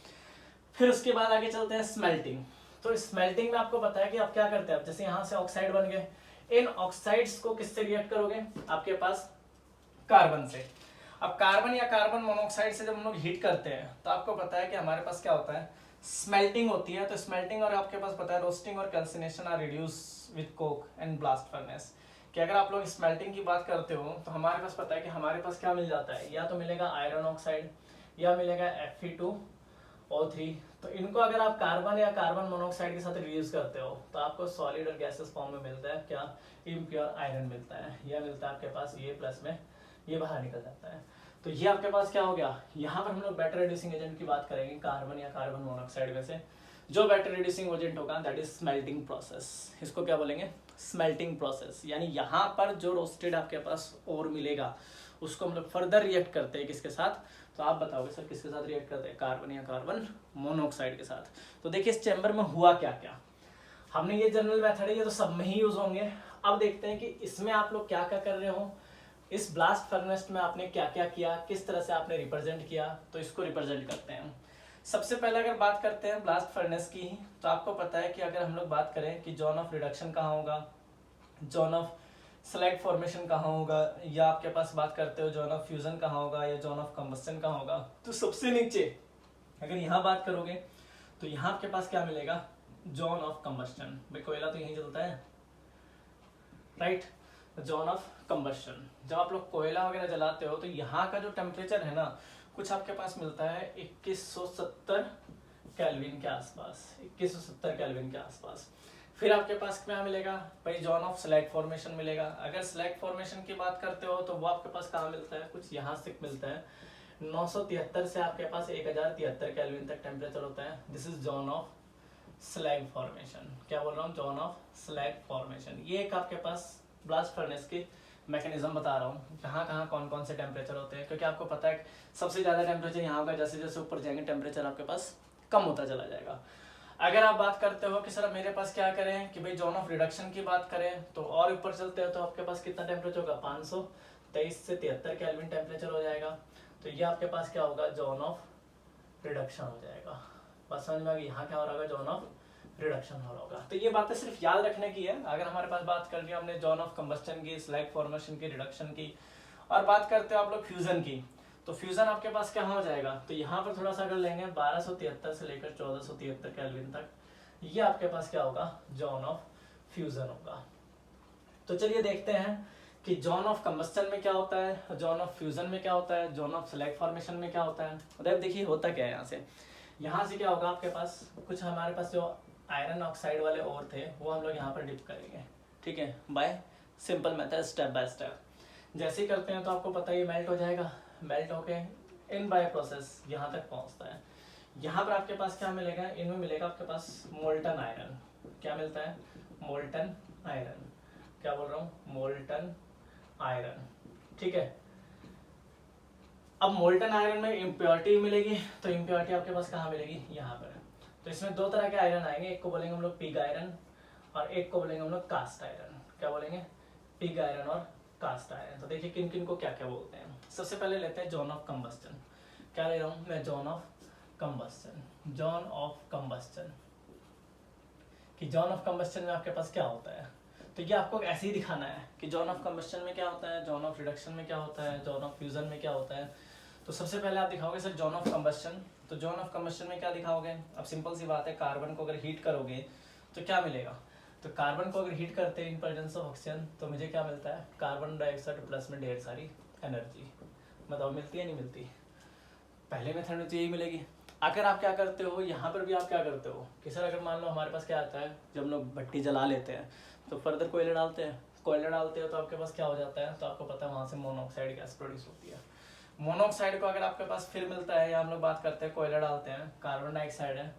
फिर उसके बाद आगे चलते हैं स्मेल्टिंग। तो स्मेल्टिंग में आपको पता है कि आप क्या करते हैं, जैसे यहाँ से ऑक्साइड बन गए, इन ऑक्साइड्स को किससे रिएक्ट करोगे, आपके पास कार्बन से। अब कार्बन या कार्बन मोनोऑक्साइड से जब हम लोग हीट करते हैं तो आपको पता है कि हमारे पास क्या होता है, स्मेल्टिंग होती है। तो स्मेल्टिंग और आपके पास पता है रोस्टिंग और calcination are reduce with coke and blast furnace. कि अगर आप लोग स्मेल्टिंग की बात करते हो तो हमारे पास पता है कि हमारे पास क्या मिल जाता है, या तो मिलेगा आयरन ऑक्साइड या मिलेगा Fe2O3। तो इनको अगर आप कार्बन या कार्बन मोनोऑक्साइड के साथ रिड्यूस करते हो तो आपको सॉलिड और गैसेस फॉर्म में मिलता है क्या, इम्प्योर आयरन मिलता है, या मिलता है आपके पास ये प्लस में, ये बाहर निकल जाता है। तो ये आपके पास क्या हो गया, यहाँ पर हम लोग बेटर रिड्यूसिंग एजेंट की बात करेंगे, कार्बन या कार्बन मोनोऑक्साइड में से जो बेटर रिड्यूसिंग एजेंट होगा दैट इज स्मेल्टिंग प्रोसेस। इसको क्या बोलेंगे, स्मेल्टिंग प्रोसेस। यानी यहाँ पर जो रोस्टेड आपके पास और मिलेगा उसको हम लोग फर्दर रिएक्ट करते हैं किसके साथ, तो आप बताओगे सर किसके साथ रिएक्ट करते हैं, कार्बन या कार्बन मोनोऑक्साइड के साथ। तो देखिए इस चैम्बर में हुआ क्या क्या, हमने ये जनरल मेथड है, ये तो सब में ही यूज होंगे। अब देखते हैं कि इसमें आप लोग क्या क्या कर रहे हो, इस ब्लास्ट फर्नेस में आपने क्या क्या किया, किस तरह से आपने रिप्रेजेंट किया, तो इसको रिप्रेजेंट करते हैं। सबसे पहले अगर बात करते हैं ब्लास्ट फर्नेस की, तो आपको पता है कि अगर हम लोग बात करें कि जोन ऑफ रिडक्शन कहाँ होगा, जोन ऑफ स्लैग फॉर्मेशन कहाँ होगा, या आपके पास बात करते हो जोन ऑफ फ्यूजन कहाँ होगा, या जोन ऑफ कंबस्टन कहाँ होगा, तो सबसे नीचे अगर यहाँ बात करोगे तो यहाँ आपके पास क्या मिलेगा, जोन ऑफ कंबस्टन। भाई कोयला तो यहीं जलता है, राइट, जोन ऑफ कंबस्टन। जब आप लोग कोयला वगैरह जलाते हो तो यहाँ का जो टेम्परेचर है ना, कुछ आपके पास मिलता है 2170 केल्विन के आसपास, 2170 केल्विन के आसपास। फिर आपके पास क्या मिलेगा भाई, जोन ऑफ स्लैग फॉर्मेशन मिलेगा। अगर स्लैग फॉर्मेशन की बात करते हो तो वो आपके पास कहाँ मिलता है, कुछ यहाँ से मिलता है 973 से आपके पास 1073 केल्विन तक टेम्परेचर होता है। This is zone of slag formation. क्या बोल रहा हूँ, जोन ऑफ स्लैग फॉर्मेशन। ये एक आपके पास ब्लास्ट फर्नेस की मैकेनिज्म बता रहा हूँ, कहाँ कहाँ कौन कौन से टेम्परेचर होते हैं, क्योंकि आपको पता है सबसे ज़्यादा टेम्परेचर यहाँ होगा, जैसे जैसे ऊपर जाएंगे टेम्परेचर आपके पास कम होता चला जाएगा। अगर आप बात करते हो कि सर मेरे पास क्या करें कि भाई जोन ऑफ रिडक्शन की बात करें, तो और ऊपर चलते हैं तो आपके पास कितना टेम्परेचर होगा, 523 से 73 केल्विन टेम्परेचर हो जाएगा। तो ये आपके पास क्या होगा, जोन ऑफ रिडक्शन हो जाएगा। बस समझ में आ गई, यहाँ क्या हो रहा है, जोन ऑफ रिडक्शन हो रहा होगा। तो ये बातें सिर्फ याद रखने की है। अगर हमारे पास बात कर लिया हमने जोन ऑफ कंबस्टन की, स्लैग फॉर्मेशन की, रिडक्शन की, और बात करते हो आप लोग फ्यूजन की, तो फ्यूजन आपके पास क्या हो जाएगा, तो यहाँ पर थोड़ा सा अगर लेंगे 1273 से लेकर 1473 केल्विन तक, ये आपके पास क्या होगा, जोन ऑफ फ्यूजन होगा। तो चलिए देखते हैं कि जोन ऑफ कंबस्टन में क्या होता है, जोन ऑफ फ्यूजन में क्या होता है, जोन ऑफ स्लैग फॉर्मेशन में क्या होता है। उधर देखिए होता क्या है, यहाँ से क्या होगा आपके पास, कुछ हमारे पास जो आयरन ऑक्साइड वाले और थे वो हम लोग यहाँ पर डिप करेंगे, ठीक है, bye simple method, step by step. जैसे ही करते हैं तो आपको पता है ये मेल्ट हो जाएगा, मेल्ट होके इन बाय प्रोसेस यहाँ तक पहुँचता है। यहाँ पर आपके पास क्या मिलेगा, इनमें मिलेगा आपके पास मोल्टन आयरन। क्या मिलता है, मोल्टन आयरन। क्या बोल रहा हूँ, मोल्टन आयरन, ठीक है। अब मोल्टन आयरन में इम्प्योरिटी मिलेगी, तो इम्प्योरिटी आपके पास कहाँ मिलेगी, यहाँ पर। तो इसमें दो तरह के आयरन आएंगे, एक को बोलेंगे हम लोग पिग आयरन और एक को बोलेंगे हम लोग कास्ट आयरन। क्या बोलेंगे, पिग आयरन और कास्ट आयरन। तो देखिए किन किन को क्या क्या बोलते हैं। सबसे पहले लेते हैं जोन ऑफ कंबस्टन। क्या ले रहा हूँ मैं, zone of combustion. Zone of combustion कि जोन ऑफ कंबस्टन में आपके पास क्या होता है, तो ये आपको ऐसे ही दिखाना है कि जोन ऑफ कंबस्टन में क्या होता है, जोन ऑफ रिडक्शन में क्या होता है, जोन ऑफ फ्यूजन में क्या होता है। तो सबसे पहले आप दिखाओगे सर जोन ऑफ कंबस्शन। तो जोन ऑफ कंबस्शन में क्या दिखाओगे? अब सिंपल सी बात है, कार्बन को अगर हीट करोगे तो क्या मिलेगा? तो कार्बन को अगर हीट करते हैं इन प्रेजेंस ऑफ ऑक्सीजन तो मुझे क्या मिलता है? कार्बन डाइऑक्साइड प्लस में ढेर सारी एनर्जी। बताओ मिलती है नहीं मिलती? पहले मेथड में तो यही मिलेगी। अगर आप क्या करते हो, यहाँ पर भी आप क्या करते हो कि सर अगर मान लो हमारे पास क्या आता है, जब लोग भट्टी जला लेते हैं तो फर्दर कोयला डालते हैं, कोयला डालते हो तो आपके पास क्या हो जाता है? तो आपको पता है वहाँ से मोनोऑक्साइड गैस प्रोड्यूस होती है। मोनोऑक्साइड को अगर आपके पास फिर मिलता है, या हम लोग बात करते हैं कोयला डालते हैं, कार्बन डाइऑक्साइड है,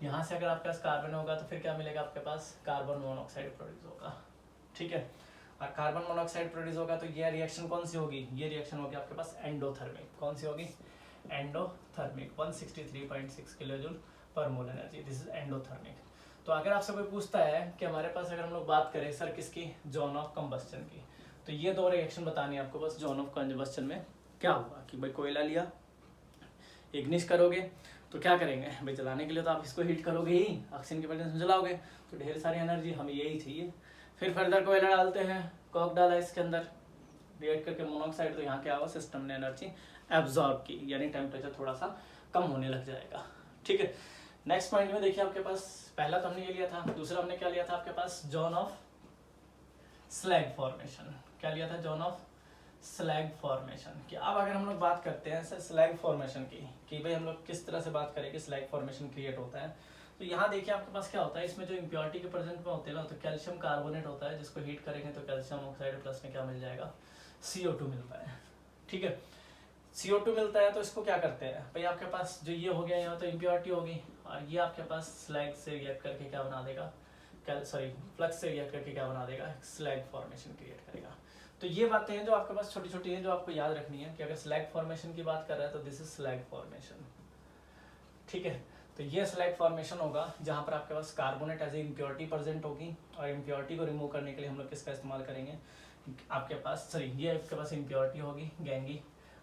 यहाँ से अगर आपके पास कार्बन होगा तो फिर क्या मिलेगा आपके पास? कार्बन मोनोऑक्साइड प्रोड्यूस होगा। ठीक है, और कार्बन मोनोऑक्साइड प्रोड्यूस होगा तो ये रिएक्शन कौन सी होगी? ये रिएक्शन होगी आपके पास एंडोथर्मिक। कौन सी होगी? एंडोथर्मिक। 163.6 किलो जूल पर मोल एनर्जी, दिस इज एंडोथर्मिक। तो अगर आपसे कोई पूछता है कि हमारे पास अगर हम लोग बात करें सर किसकी? जोन ऑफ कंबस्टन की, तो ये दो रिएक्शन बतानी है आपको बस। जोन ऑफ कंबस्टन में क्या होगा कि भाई कोयला लिया, इग्निश करोगे तो क्या करेंगे भाई? जलाने के लिए तो आप इसको हीट करोगे ही, ऑक्सीजन के प्रेजेंस में जलाओगे तो ढेर सारी एनर्जी, हमें यही चाहिए। फिर फर्दर कोयला डालते हैं, कोक डाला इसके अंदर, रिएक्ट करके मोनोऑक्साइड, तो यहाँ क्या हुआ? सिस्टम ने एनर्जी एब्जॉर्ब की, यानी टेम्परेचर थोड़ा सा कम होने लग जाएगा। ठीक है, नेक्स्ट पॉइंट में देखिए आपके पास, पहला तो हमने ये लिया था, दूसरा हमने क्या लिया था आपके पास? Zone of slag formation. क्या लिया था? Zone of slag formation. कि अब अगर हम लोग बात करते हैं सर स्लैग फॉर्मेशन की, कि भाई हम लोग किस तरह से बात करें कि स्लैग फॉर्मेशन क्रिएट होता है, तो यहाँ देखिए आपके पास क्या होता है, इसमें जो इम्प्योरिटी के प्रेजेंट में होते हैं ना, तो कैल्शियम कार्बोनेट होता है, जिसको हीट करेंगे तो कैल्शियम ऑक्साइड प्लस में क्या मिल जाएगा? CO2 मिलता है। ठीक है, CO2 मिलता है तो इसको क्या करते हैं भाई? आपके पास जो ये हो गया यहाँ तो इम्प्योरिटी होगी, और ये आपके पास स्लैग से रिएक्ट करके क्या बना देगा? फ्लक्स से रिएक्ट करके क्या बना देगा? स्लैग फॉर्मेशन क्रिएट करेगा। तो ये बातें हैं जो आपके पास छोटी छोटी हैं, जो आपको याद रखनी है कि अगर स्लैग फॉर्मेशन की बात कर रहा है तो दिस इज स्लैग फॉर्मेशन। ठीक है, तो ये स्लैग फॉर्मेशन होगा जहाँ पर आपके पास carbonate as a impurity present होगी, और इम्प्योरिटी को रिमूव करने के लिए हम लोग किसका इस्तेमाल करेंगे? आपके पास ये आपके पास इम्प्योरिटी होगी गैंगी,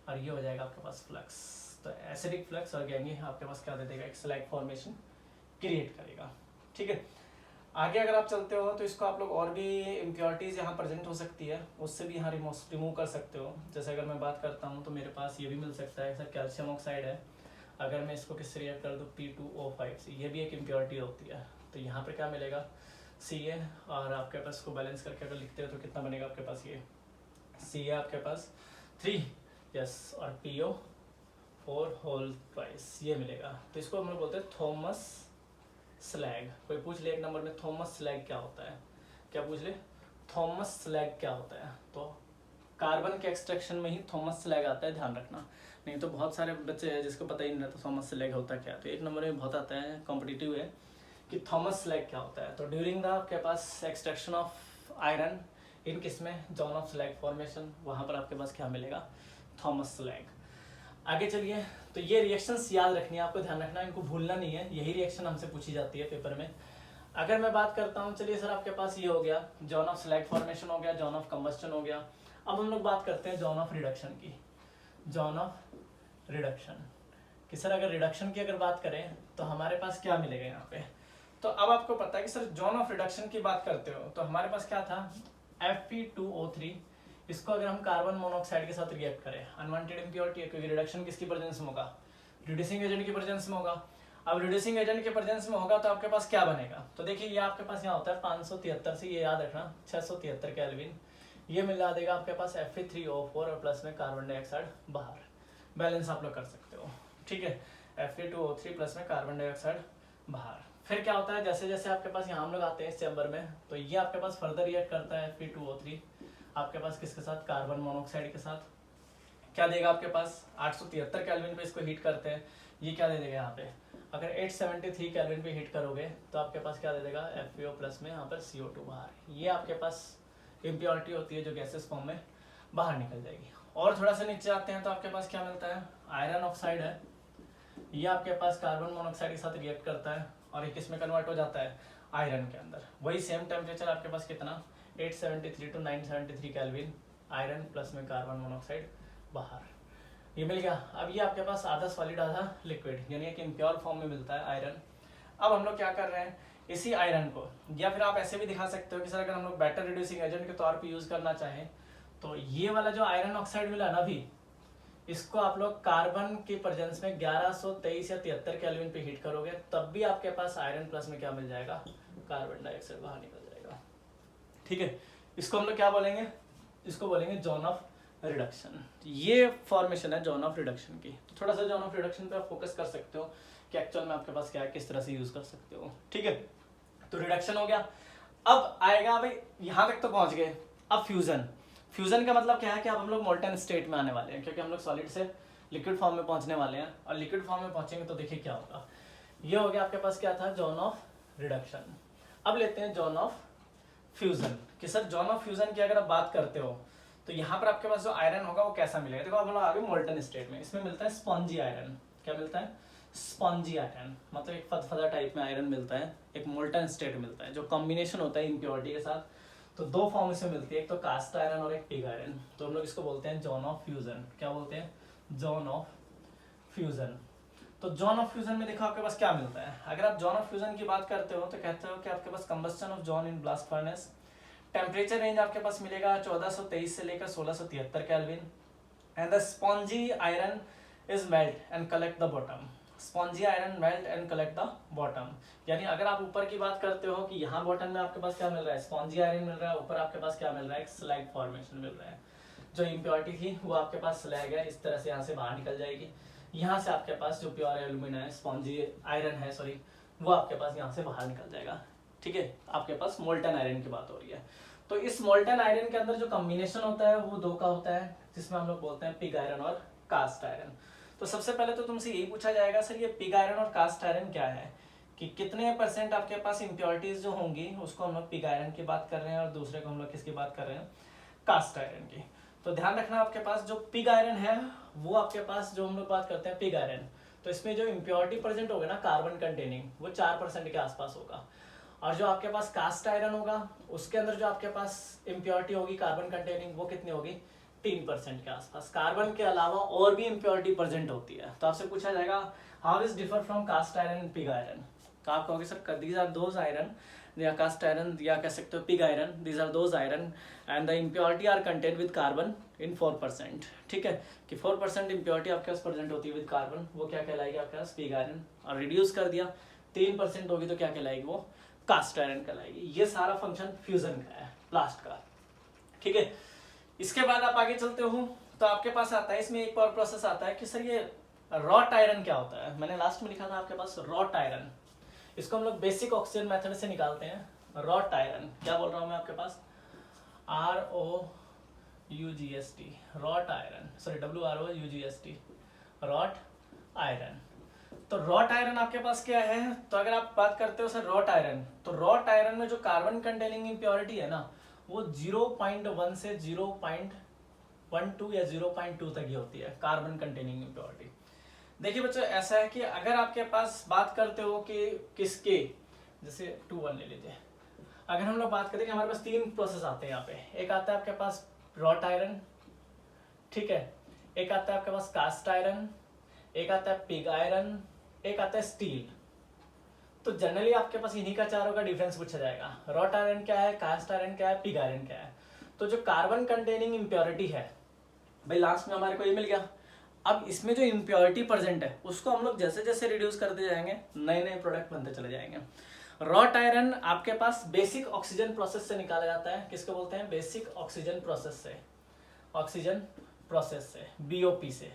और ये हो जाएगा आपके पास फ्लक्स। तो एसिडिक फ्लक्स और गैंगी आपके पास क्या दे देगा? एक स्लैग फॉर्मेशन क्रिएट करेगा। ठीक है, आगे अगर आप चलते हो तो इसको आप लोग और भी इम्प्योरिटीज यहाँ प्रेजेंट हो सकती है, उससे भी यहाँ रिमूव कर सकते हो। जैसे अगर मैं बात करता हूँ तो मेरे पास ये भी मिल सकता है, सर कैल्शियम ऑक्साइड है, अगर मैं इसको किससे रिएक्ट कर दूँ? P2O5 से, ये भी एक इम्प्योरिटी होती है, तो यहाँ पर क्या मिलेगा? Ca, और आपके पास इसको बैलेंस करके अगर लिखते हो तो कितना बनेगा आपके पास? ये Ca आपके पास 3, यस, और PO4 होल ट्वाइस, ये मिलेगा। तो इसको हम लोग बोलते हैं थॉमस स्लैग। कोई पूछ ले एक नंबर में थॉमस स्लैग क्या होता है? क्या पूछ ले? थॉमस स्लैग क्या होता है? तो कार्बन के एक्सट्रैक्शन में ही थॉमस स्लैग आता है, ध्यान रखना, नहीं तो बहुत सारे बच्चे हैं जिसको पता ही नहीं रहता थॉमस स्लैग होता क्या। तो एक नंबर में बहुत आता है, कॉम्पिटिटिव है, कि थॉमस स्लैग क्या होता है। तो ड्यूरिंग द आपके पास एक्सट्रैक्शन ऑफ आयरन इन किसमें? जोन ऑफ स्लैग फॉर्मेशन, वहाँ पर आपके पास क्या मिलेगा? Thomas slag. आगे चलिए, तो ये रिएक्शंस याद रखनी है, आपको ध्यान रखना है, इनको भूलना नहीं है, यही रिएक्शन हमसे पूछी जाती है पेपर में। अगर मैं बात करता हूँ, चलिए सर आपके पास ये हो गया जोन ऑफ स्लैग फॉर्मेशन हो गया, जोन ऑफ कंबस्टन हो गया। अब हम लोग बात करते हैं जोन ऑफ रिडक्शन की। जोन ऑफ रिडक्शन कि सर अगर रिडक्शन की अगर बात करें तो हमारे पास क्या मिलेगा यहाँ पे? तो अब आपको पता है कि सर जोन ऑफ रिडक्शन की बात करते हो तो हमारे पास क्या था? Fe2O3, इसको अगर हम कार्बन मोनोऑक्साइड के साथ रिएक्ट करें, अनवांटेड इम्प्योरिटी है, क्योंकि रिडक्शन किसकी प्रेजेंस में होगा? रिड्यूसिंग एजेंट की प्रेजेंस में होगा। अब रिड्यूसिंग एजेंट के प्रेजेंस में होगा तो आपके पास क्या बनेगा? तो देखिए ये आपके पास यहाँ होता है 573 से, ये याद रखना 673 केल्विन, ये मिला देगा आपके पास Fe3O4 और प्लस में कार्बन डाइऑक्साइड बाहर। बैलेंस आप लोग कर सकते हो। ठीक है, Fe2O3 प्लस में कार्बन डाइऑक्साइड बाहर। फिर क्या होता है, जैसे जैसे आपके पास यहाँ हम लोग आते हैं इस चैम्बर में, तो ये आपके पास फर्दर रिएक्ट करता है Fe2O3 आपके पास किसके साथ? कार्बन मोनोऑक्साइड के साथ। क्या देगा आपके पास? 873 केल्विन पे इसको हीट करते हैं, ये क्या दे देगा यहाँ पे? अगर 873 केल्विन पे हीट करोगे तो आपके पास क्या दे देगा? FeO प्लस में यहाँ पर CO2 बाहर। ये आपके पास इम्प्योरिटी होती है जो गैसेस फॉर्म में बाहर निकल जाएगी। और थोड़ा सा नीचे आते हैं तो आपके पास क्या मिलता है? आयरन ऑक्साइड है, ये आपके पास कार्बन मोनोऑक्साइड के साथ रिएक्ट करता है और ये किस में कन्वर्ट हो जाता है? आयरन के अंदर। वही सेम टेम्परेचर आपके पास कितना? 873 टू 973 केल्विन, आयरन प्लस में कार्बन मोनोऑक्साइड बाहर। ये मिल गया। अब ये आपके पास आधा सॉलिड आधा लिक्विड, यानी कि इम्प्योर फॉर्म में मिलता है आयरन। अब हम लोग क्या कर रहे हैं, इसी आयरन को, या फिर आप ऐसे भी दिखा सकते हो कि सर अगर हम लोग बेटर रिड्यूसिंग एजेंट के तौर पे यूज करना चाहें तो ये वाला जो आयरन ऑक्साइड मिला ना, भी इसको आप लोग कार्बन की प्रेजेंस में 1123 या 73 केल्विन पे हीट करोगे, तब भी आपके पास आयरन प्लस में क्या मिल जाएगा, कार्बन डाइऑक्साइड बाहर निकल जाएगा। ठीक है, इसको हम लोग क्या बोलेंगे, इसको बोलेंगे जोन ऑफ रिडक्शन। ये फॉर्मेशन है जोन ऑफ रिडक्शन की। तो थोड़ा सा जोन ऑफ रिडक्शन पे आप फोकस कर सकते हो कि एक्चुअल में आपके पास क्या है, किस तरह से यूज कर सकते हो। ठीक है, तो रिडक्शन हो गया। अब आएगा भाई, यहां तक तो पहुंच गए। अब फ्यूजन। फ्यूजन का मतलब क्या है कि अब हम लोग मोल्टन स्टेट में आने वाले हैं, क्योंकि हम लोग सॉलिड से लिक्विड फॉर्म में पहुंचने वाले हैं। और लिक्विड फॉर्म में पहुंचेंगे तो देखिए क्या होगा। ये हो गया आपके पास क्या था, जोन ऑफ रिडक्शन। अब लेते हैं जोन ऑफ फ्यूजन। कि सर जोन ऑफ फ्यूजन की अगर आप बात करते हो तो यहाँ पर आपके पास जो आयरन होगा वो कैसा मिलेगा। देखो आप लोग आगे मोल्टन स्टेट में, इसमें मिलता है स्पॉन्जी आयरन। क्या मिलता है, स्पॉन्जी आयरन, मतलब एक फदफदा टाइप में आयरन मिलता है, एक मोल्टन स्टेट मिलता है, जो कॉम्बिनेशन होता है इम्प्योरिटी के साथ। तो दो फॉर्म इसमें मिलती है, एक तो कास्ट आयरन और एक पिग आयरन। तो हम लोग इसको बोलते हैं जोन ऑफ फ्यूजन। क्या बोलते हैं, जोन ऑफ फ्यूजन। तो जोन ऑफ फ्यूजन में देखो आपके पास क्या मिलता है। अगर आप जोन ऑफ फ्यूजन की बात करते हो तो कहते हो कि आपके पास combustion of zone in blast furnace, temperature range आपके पास मिलेगा 1423 से लेकर 1673 kelvin, and the spongy iron is melt and collect the bottom. Spongy iron melt and collect the bottom, यानी अगर आप ऊपर की बात करते हो कि यहाँ बॉटम में आपके पास क्या मिल रहा है, स्पॉन्जी आयरन मिल रहा है, ऊपर आपके पास क्या मिल रहा है, एक स्लैग फॉर्मेशन मिल रहा है। जो इम्प्योरिटी थी वो आपके पास स्लैग है, इस तरह से यहाँ से बाहर निकल जाएगी। यहाँ से आपके पास जो प्योर एल्यूमिना है, स्पॉन्जी आयरन है सॉरी, वो आपके पास यहाँ से बाहर निकल जाएगा। ठीक है, आपके पास मोल्टन आयरन की बात हो रही है। तो इस मोल्टन आयरन के अंदर जो कॉम्बिनेशन होता है वो दो का होता है, जिसमें हम लोग बोलते हैं पिग आयरन और कास्ट आयरन। तो सबसे पहले तो तुमसे यही पूछा जाएगा सर ये पिग आयरन और कास्ट आयरन क्या है, कि कितने % आपके पास इम्प्योरिटीज जो होंगी उसको हम लोग पिग आयरन की बात कर रहे हैं और दूसरे को हम लोग किसकी बात कर रहे हैं, कास्ट आयरन की। तो ध्यान रखना आपके पास जो पिग आयरन है वो आपके पास जो हम लोग बात करते हैं पिग आयरन, तो इसमें जो इम्प्योरिटी प्रेजेंट होगा ना कार्बन कंटेनिंग, वो 4% के आसपास होगा। और जो आपके पास कास्ट आयरन होगा उसके अंदर जो आपके पास इम्प्योरिटी होगी कार्बन कंटेनिंग, वो कितनी होगी, 3% के आसपास। कार्बन के अलावा और भी इम्प्योरिटी प्रेजेंट होती है। तो आपसे पूछा जाएगा how is differ from cast iron and pig iron. तो आप कहोगे sir these are those iron या कास्ट आयरन या कह सकते हो pig iron, these are those iron and the impurity are content with carbon in 4%। ठीक है, कि 4% इम्प्योरिटी आपके पास प्रेजेंट होती है विद कार्बन, वो क्या कहलाएगी आपके पास, पिग आयरन। और रिड्यूस कर दिया 3% होगी तो क्या कहलाएगी, वो कास्ट आयरन कहलाएगी। ये सारा फंक्शन फ्यूजन का है, लास्ट का। ठीक है, इसके बाद आप आगे चलते हो तो आपके पास आता है, इसमें एक और प्रोसेस आता है कि सर ये रॉट आयरन क्या होता है। मैंने लास्ट में लिखा था आपके पास रॉट आयरन, इसको हम लोग बेसिक ऑक्सीजन मेथड से निकालते हैं। रॉट आयरन क्या बोल रहा हूं मैं आपके पास, ROUGST, wrought iron, sorry WROUGST, rot iron. तो रॉट आयरन आपके पास क्या है, तो अगर आप बात करते हो सर रॉट आयरन, तो रॉट आयरन में जो कार्बन कंटेनिंग इम्प्योरिटी है ना वो 0.1 से 0.12 या 0.2 तक ही होती है कार्बन कंटेनिंग इम्प्योरिटी। देखिए बच्चों ऐसा है कि अगर आपके पास बात करते हो कि किसके, जैसे 2-1 ले लीजिए, अगर हम लोग बात करें कि हमारे पास 3 प्रोसेस आते हैं यहाँ पे, एक आता है आपके पास रॉट आयरन, ठीक है, एक आता है आपके पास कास्ट आयरन, एक आता है पिग आयरन, एक आता है स्टील। तो जनरली आपके पास इन्हीं का चारों का डिफरेंस पूछा जाएगा, रॉट आयरन क्या है, कास्ट आयरन क्या है, पिग आयरन क्या है। तो जो कार्बन कंटेनिंग इम्प्योरिटी है भाई लास्ट में हमारे को ये मिल गया। अब इसमें जो इम्प्योरिटी प्रेजेंट है उसको हम लोग जैसे जैसे रिड्यूस करते जाएंगे नए नए प्रोडक्ट बनते चले जाएंगे। रॉट आयरन आपके पास बेसिक ऑक्सीजन प्रोसेस से निकाला जाता है, किसको बोलते हैं, बेसिक ऑक्सीजन प्रोसेस से, ऑक्सीजन प्रोसेस से, बीओपी से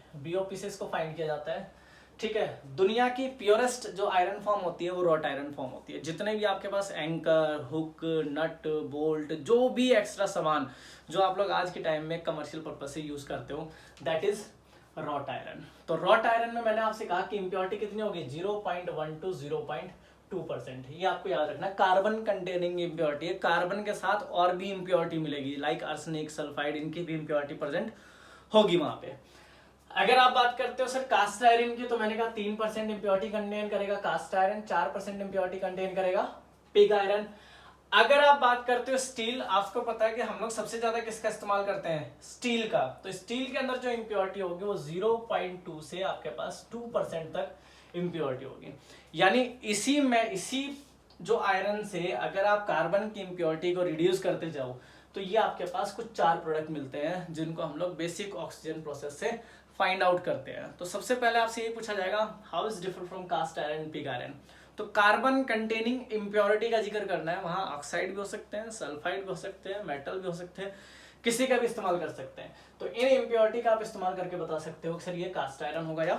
इसको फाइंड किया जाता है। ठीक है, दुनिया की प्योरेस्ट जो आयरन फॉर्म होती है वो रॉट आयरन फॉर्म होती है। जितने भी आपके पास एंकर, हुक, नट, बोल्ट, जो भी एक्स्ट्रा सामान जो आप लोग आज के टाइम में कमर्शियल पर्पज से यूज करते हो, दैट इज रॉट आयरन। तो रॉट आयरन में मैंने आपसे कहा कि इम्प्योरिटी कितनी होगी, 0.1 to 0.2%। ये आपको याद रखना, कार्बन कंटेनिंग इम्प्योरिटी है, कार्बन के साथ और भी इम्प्योरिटी मिलेगी, लाइक आर्सेनिक, सल्फाइड, इनकी भी इम्प्योरिटी प्रेजेंट होगी वहां पे। अगर आप बात करते हो सर कास्ट आयरन की, तो मैंने कहा 3% इम्प्योरिटी कंटेन करेगा कास्ट आयरन, 4% इम्प्योरिटी कंटेन करेगा पिग आयरन। अगर आप बात करते हो स्टील, आपको पता है कि हम लोग सबसे ज्यादा किसका इस्तेमाल करते हैं, स्टील का। तो स्टील के अंदर जो इम्प्योरिटी होगी वो 0.2 से आपके पास 2% तक इम्प्योरिटी होगी। यानी इसी जो आयरन से अगर आप कार्बन की इम्प्योरिटी को रिड्यूस करते जाओ तो ये आपके पास कुछ 4 प्रोडक्ट मिलते हैं जिनको हम लोग बेसिक ऑक्सीजन प्रोसेस से फाइंड आउट करते हैं। तो सबसे पहले आपसे ये पूछा जाएगा how is differ from cast iron and pig iron. तो कार्बन कंटेनिंग इम्प्योरिटी का जिक्र करना है, वहां ऑक्साइड भी हो सकते हैं, सल्फाइड भी हो सकते हैं, मेटल भी हो सकते हैं, किसी का भी इस्तेमाल कर सकते हैं। तो इन इम्प्योरिटी का आप इस्तेमाल करके बता सकते हो सर ये कास्ट आयरन होगा या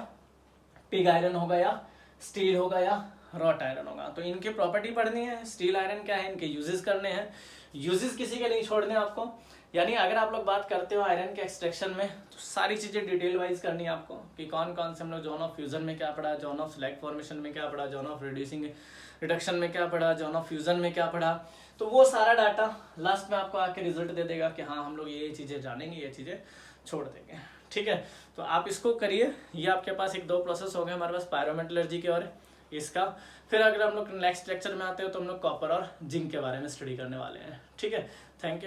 पिग आयरन होगा या स्टील होगा या रॉट आयरन होगा। तो इनकी प्रॉपर्टी पढ़नी है, स्टील आयरन क्या है, इनके यूजेस करने हैं, यूजेस किसी के नहीं छोड़ने आपको। यानी अगर आप लोग बात करते हो आयरन के एक्सट्रैक्शन में तो सारी चीजें डिटेल वाइज करनी है आपको कि कौन कौन से हम लोग जोन ऑफ फ्यूजन में क्या पढ़ा, जोन ऑफ स्लैग फॉर्मेशन में क्या पढ़ा, जोन ऑफ रिडक्शन में क्या पढ़ा, जोन ऑफ फ्यूजन में क्या पढ़ा। तो वो सारा डाटा लास्ट में आपको आके रिजल्ट दे देगा कि हाँ हम लोग ये चीजें जानेंगे, ये चीजें छोड़ देंगे। ठीक है, तो आप इसको करिए। ये आपके पास एक दो प्रोसेस हो गए हमारे पास पायरोमेटलर्जी के और इसका। फिर अगर हम लोग नेक्स्ट लेक्चर में आते हो तो हम लोग कॉपर और जिंक के बारे में स्टडी करने वाले हैं। ठीक है, thank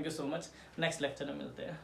you so much. Next lecture में मिलते हैं।